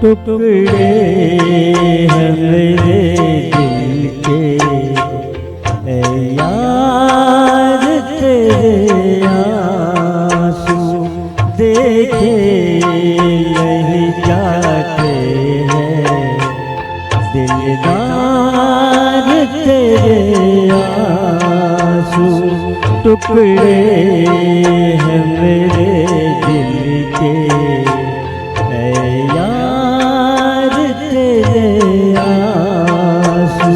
टुकड़े हैं मेरे दिल के, ऐ यार तेरे आंसू देखे नहीं जाते हैं, दिलदार तेरे आंसू टुकड़े हैं मेरे दिल के, ऐ यार तेरे आंसू।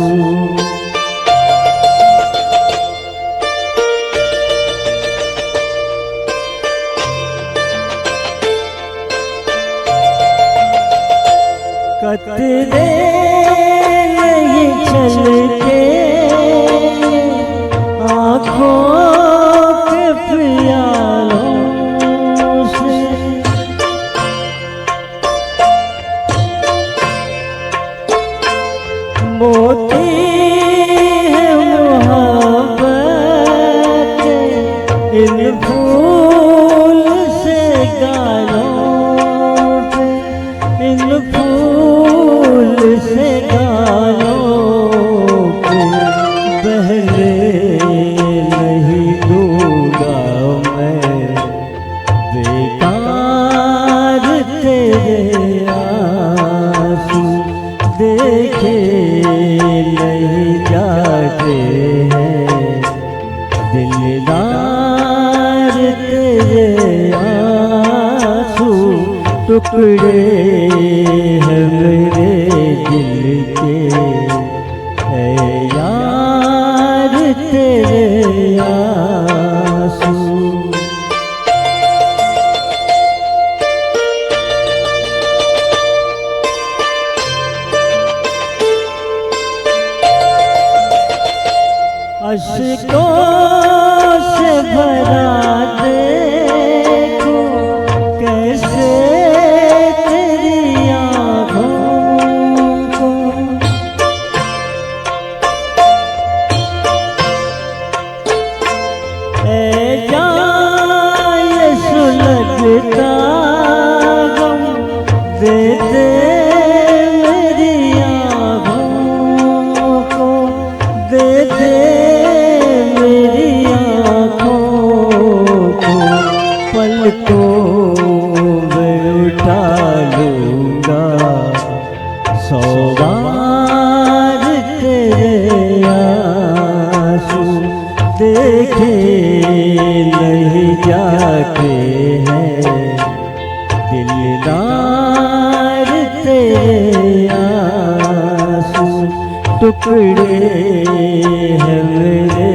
कतरे नहीं चलते आँखों के प्यालों से, मोती है मोहब्बत इन फूल से गालों पे, इन फूल से गालों पे बहने नहीं दूंगा मैं, बेकार तेरे आंसू देखे नहीं जाते हैं, दिलदार तेरे आंसू टुकड़े हैं मेरे दिल के, ऐ यार तेरे आंसू। अश्कों से भरा देखो कैसे तेरी आँखों को, ऐ जाए सुलगता गम दे दे मेरी आँखों को, दे दे मेरी आँखों को, पलकों में उठा लूँगा सौगात तेरे आंसू देखे नहीं जाते हैं, दिलदार तेरे आंसू टुकड़े हैं मेरे